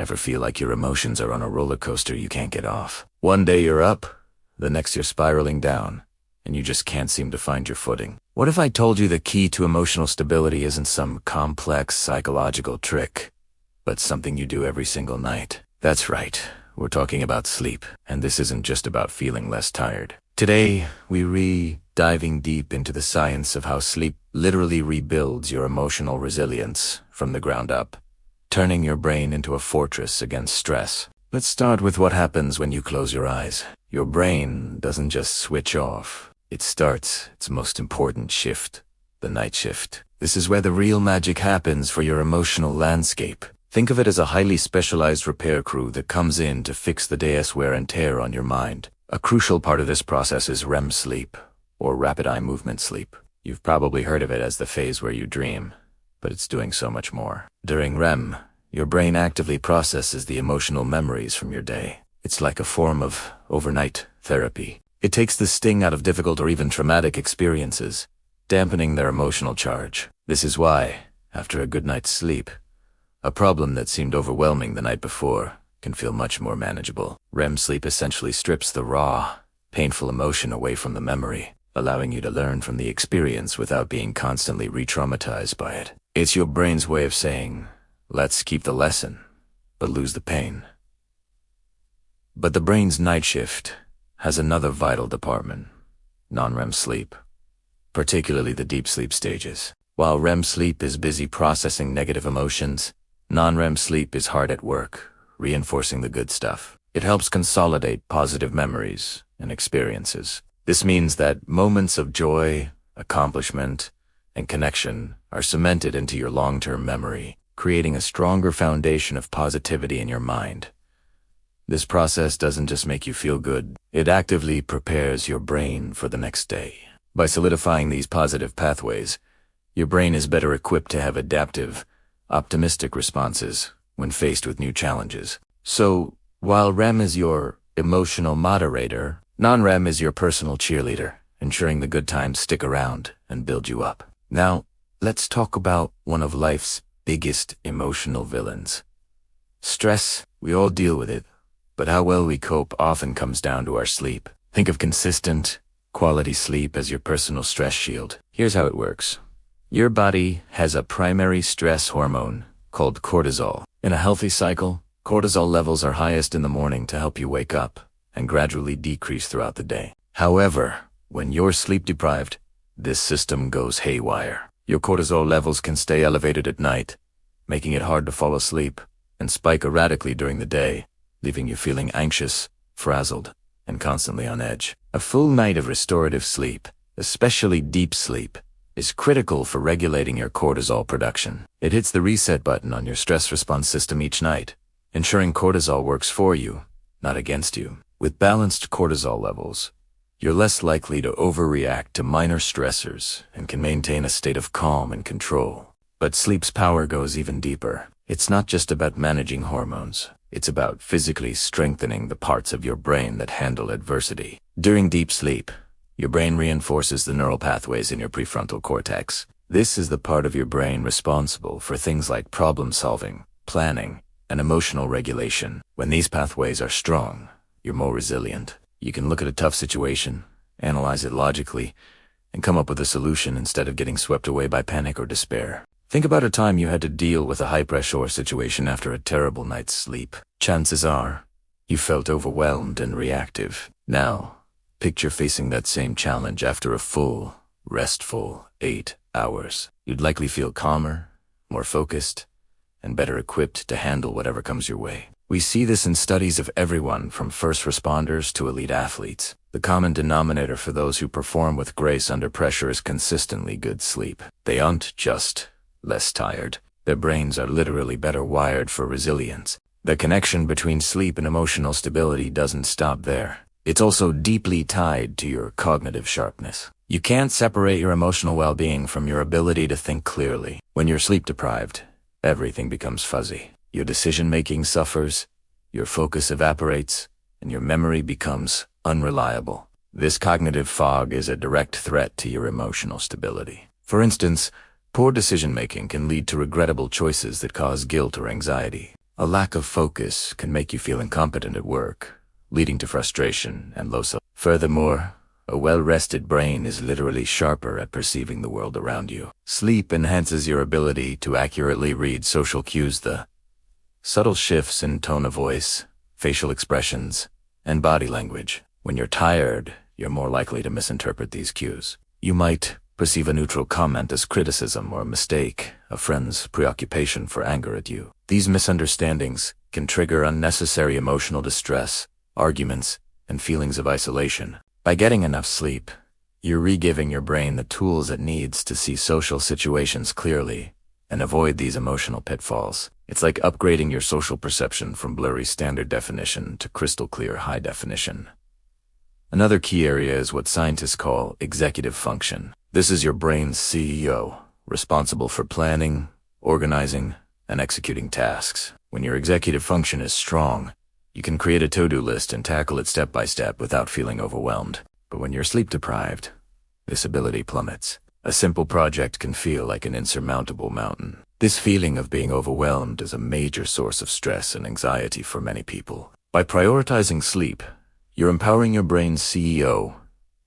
Ever feel like your emotions are on a roller coaster you can't get off? One day you're up, the next you're spiraling down, and you just can't seem to find your footing. What if I told you the key to emotional stability isn't some complex psychological trick, but something you do every single night? That's right, we're talking about sleep, and this isn't just about feeling less tired. Today, diving deep into the science of how sleep literally rebuilds your emotional resilience from the ground up, turning your brain into a fortress against stress. Let's start with what happens when you close your eyes. Your brain doesn't just switch off. It starts its most important shift, the night shift. This is where the real magic happens for your emotional landscape. Think of it as a highly specialized repair crew that comes in to fix the day's wear and tear on your mind. A crucial part of this process is REM sleep, or rapid eye movement sleep. You've probably heard of it as the phase where you dream, but it's doing so much more. During REM, your brain actively processes the emotional memories from your day. It's like a form of overnight therapy. It takes the sting out of difficult or even traumatic experiences, dampening their emotional charge. This is why, after a good night's sleep, a problem that seemed overwhelming the night before can feel much more manageable. REM sleep essentially strips the raw, painful emotion away from the memory, allowing you to learn from the experience without being constantly re-traumatized by it. It's your brain's way of saying, let's keep the lesson, but lose the pain. But the brain's night shift has another vital department, non-REM sleep, particularly the deep sleep stages. While REM sleep is busy processing negative emotions, non-REM sleep is hard at work, reinforcing the good stuff. It helps consolidate positive memories and experiences. This means that moments of joy, accomplishment, and connection are cemented into your long-term memory, creating a stronger foundation of positivity in your mind. This process doesn't just make you feel good, it actively prepares your brain for the next day. By solidifying these positive pathways, your brain is better equipped to have adaptive, optimistic responses when faced with new challenges. So, while REM is your emotional moderator, non-REM is your personal cheerleader, ensuring the good times stick around and build you up. Now, let's talk about one of life's biggest emotional villains. Stress. We all deal with it, but how well we cope often comes down to our sleep. Think of consistent, quality sleep as your personal stress shield. Here's how it works. Your body has a primary stress hormone called cortisol. In a healthy cycle, cortisol levels are highest in the morning to help you wake up and gradually decrease throughout the day. However, when you're sleep deprived, this system goes haywire. Your cortisol levels can stay elevated at night, making it hard to fall asleep, and spike erratically during the day, leaving you feeling anxious, frazzled, and constantly on edge. A full night of restorative sleep, especially deep sleep, is critical for regulating your cortisol production. It hits the reset button on your stress response system each night, ensuring cortisol works for you, not against you. With balanced cortisol levels, you're less likely to overreact to minor stressors and can maintain a state of calm and control. But sleep's power goes even deeper. It's not just about managing hormones. It's about physically strengthening the parts of your brain that handle adversity. During deep sleep, your brain reinforces the neural pathways in your prefrontal cortex. This is the part of your brain responsible for things like problem solving, planning, and emotional regulation. When these pathways are strong, you're more resilient. You can look at a tough situation, analyze it logically, and come up with a solution instead of getting swept away by panic or despair. Think about a time you had to deal with a high-pressure situation after a terrible night's sleep. Chances are, you felt overwhelmed and reactive. Now, picture facing that same challenge after a full, restful 8 hours. You'd likely feel calmer, more focused, and better equipped to handle whatever comes your way. We see this in studies of everyone from first responders to elite athletes. The common denominator for those who perform with grace under pressure is consistently good sleep. They aren't just less tired. Their brains are literally better wired for resilience. The connection between sleep and emotional stability doesn't stop there. It's also deeply tied to your cognitive sharpness. You can't separate your emotional well-being from your ability to think clearly. When you're sleep deprived, everything becomes fuzzy. Your decision-making suffers, your focus evaporates, and your memory becomes unreliable. This cognitive fog is a direct threat to your emotional stability. For instance, poor decision-making can lead to regrettable choices that cause guilt or anxiety. A lack of focus can make you feel incompetent at work, leading to frustration and low self. Furthermore, a well-rested brain is literally sharper at perceiving the world around you. Sleep enhances your ability to accurately read social cues, the subtle shifts in tone of voice, facial expressions, and body language. When you're tired, you're more likely to misinterpret these cues. You might perceive a neutral comment as criticism or a mistake, a friend's preoccupation for anger at you. These misunderstandings can trigger unnecessary emotional distress, arguments, and feelings of isolation. By getting enough sleep, you're re-giving your brain the tools it needs to see social situations clearly and avoid these emotional pitfalls. It's like upgrading your social perception from blurry standard definition to crystal clear high definition. Another key area is what scientists call executive function. This is your brain's CEO, responsible for planning, organizing, and executing tasks. When your executive function is strong, you can create a to-do list and tackle it step by step without feeling overwhelmed. But when you're sleep deprived, this ability plummets. A simple project can feel like an insurmountable mountain. This feeling of being overwhelmed is a major source of stress and anxiety for many people. By prioritizing sleep, you're empowering your brain's CEO.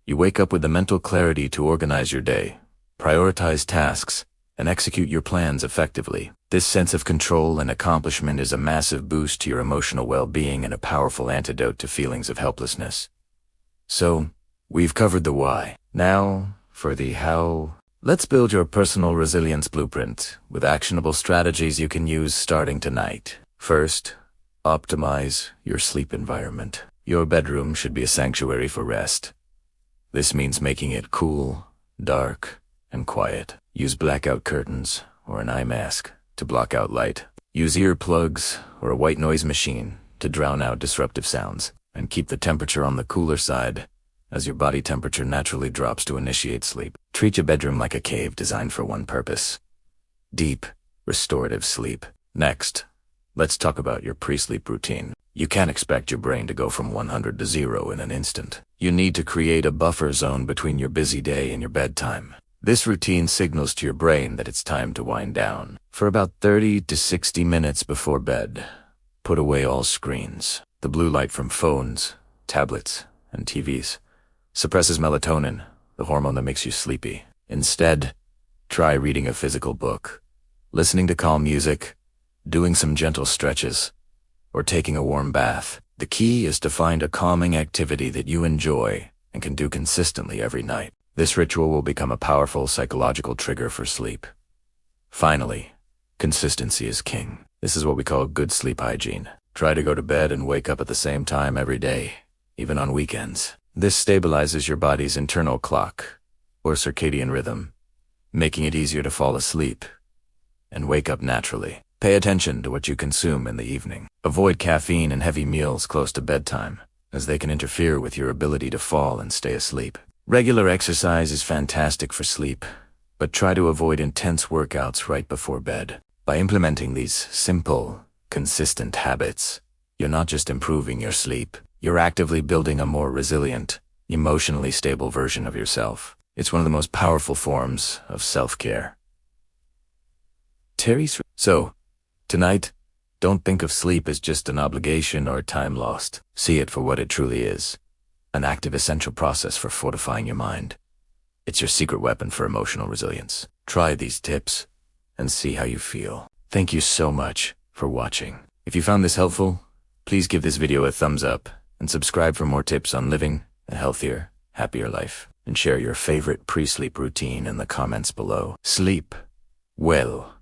You wake up with the mental clarity to organize your day, prioritize tasks, and execute your plans effectively. This sense of control and accomplishment is a massive boost to your emotional well-being and a powerful antidote to feelings of helplessness. So, we've covered the why. Now, for the how. Let's build your personal resilience blueprint with actionable strategies you can use starting tonight. First, optimize your sleep environment. Your bedroom should be a sanctuary for rest. This means making it cool, dark, and quiet. Use blackout curtains or an eye mask to block out light. Use earplugs or a white noise machine to drown out disruptive sounds. And keep the temperature on the cooler side, as your body temperature naturally drops to initiate sleep. Treat your bedroom like a cave designed for one purpose: deep, restorative sleep. Next, let's talk about your pre-sleep routine. You can't expect your brain to go from 100 to 0 in an instant. You need to create a buffer zone between your busy day and your bedtime. This routine signals to your brain that it's time to wind down. For about 30 to 60 minutes before bed, put away all screens. The blue light from phones, tablets, and TVs suppresses melatonin, the hormone that makes you sleepy. Instead, try reading a physical book, listening to calm music, doing some gentle stretches, or taking a warm bath. The key is to find a calming activity that you enjoy and can do consistently every night. This ritual will become a powerful psychological trigger for sleep. Finally, consistency is king. This is what we call good sleep hygiene. Try to go to bed and wake up at the same time every day, even on weekends. This stabilizes your body's internal clock, or circadian rhythm, making it easier to fall asleep and wake up naturally. Pay attention to what you consume in the evening. Avoid caffeine and heavy meals close to bedtime, as they can interfere with your ability to fall and stay asleep. Regular exercise is fantastic for sleep, but try to avoid intense workouts right before bed. By implementing these simple, consistent habits, you're not just improving your sleep, you're actively building a more resilient, emotionally stable version of yourself. It's one of the most powerful forms of self-care. So, tonight, don't think of sleep as just an obligation or time lost. See it for what it truly is: an active, essential process for fortifying your mind. It's your secret weapon for emotional resilience. Try these tips and see how you feel. Thank you so much for watching. If you found this helpful, please give this video a thumbs up and subscribe for more tips on living a healthier, happier life. And share your favorite pre-sleep routine in the comments below. Sleep well.